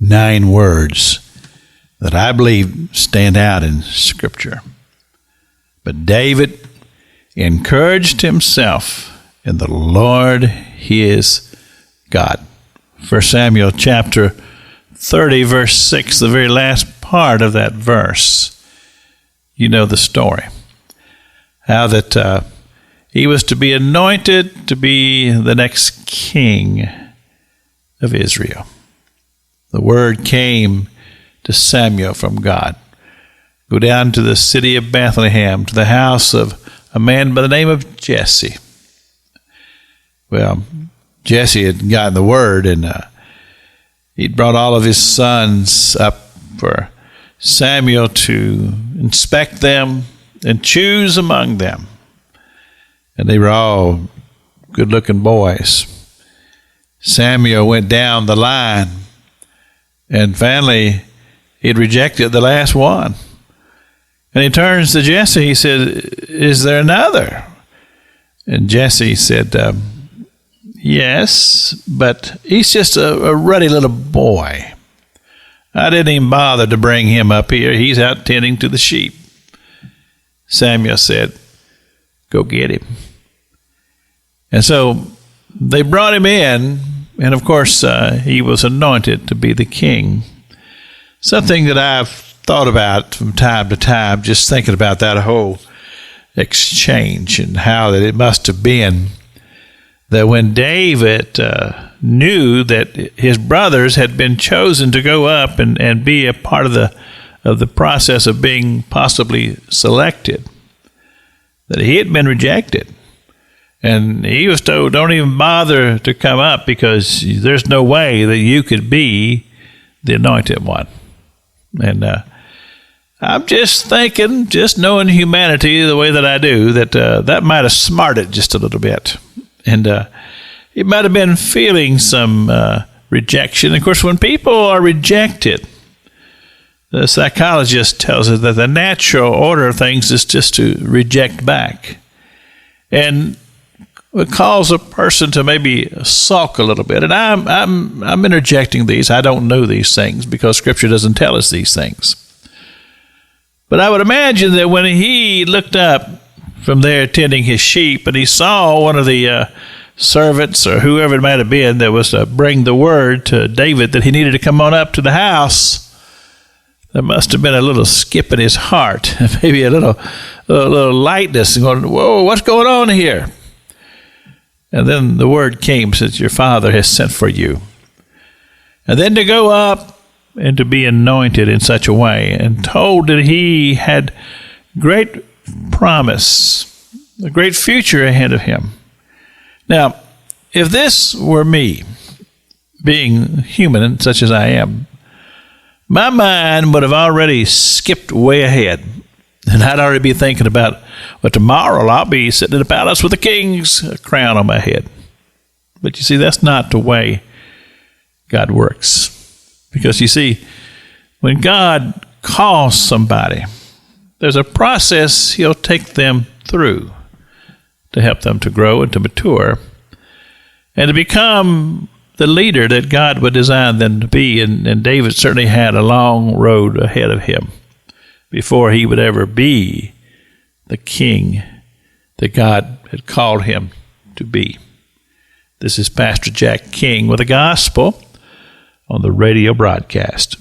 9 words that I believe stand out in Scripture. But David encouraged himself in the Lord his God. 1 Samuel chapter 30, verse 6, the very last part of that verse. You know the story. How that he was to be anointed to be the next king of Israel. The word came to Samuel from God. Go down to the city of Bethlehem, to the house of a man by the name of Jesse. Well, Jesse had gotten the word, and he'd brought all of his sons up for Samuel to inspect them and choose among them. And they were all good-looking boys. Samuel went down the line, and finally he'd rejected the last one. And he turns to Jesse, he said, "Is there another?" And Jesse said, "Yes, but he's just a ruddy little boy. I didn't even bother to bring him up here. He's out tending to the sheep." Samuel said, "Go get him." And so they brought him in, and of course he was anointed to be the king. Something that I've thought about from time to time, just thinking about that whole exchange and how that it must have been that when David knew that his brothers had been chosen to go up and be a part of the process of being possibly selected, that he had been rejected. And he was told, "Don't even bother to come up because there's no way that you could be the anointed one." And I'm just thinking, just knowing humanity the way that I do, that that might have smarted just a little bit. And he might have been feeling some rejection. Of course, when people are rejected, the psychologist tells us that the natural order of things is just to reject back. And it calls a person to maybe sulk a little bit. And I'm interjecting these. I don't know these things because Scripture doesn't tell us these things. But I would imagine that when he looked up from there tending his sheep and he saw one of the servants or whoever it might have been that was to bring the word to David that he needed to come on up to the house, there must have been a little skip in his heart, maybe a little lightness, and going, "Whoa, what's going on here?" And then the word came, says, "Your father has sent for you." And then to go up and to be anointed in such a way and told that he had great promise, a great future ahead of him. Now, if this were me, being human such as I am, my mind would have already skipped way ahead. And I'd already be thinking about, well, tomorrow I'll be sitting in the palace with a king's crown on my head. But you see, that's not the way God works. Because you see, when God calls somebody, there's a process he'll take them through to help them to grow and to mature and to become the leader that God would design them to be. And David certainly had a long road ahead of him before he would ever be the king that God had called him to be. This is Pastor Jack King with the gospel on the radio broadcast.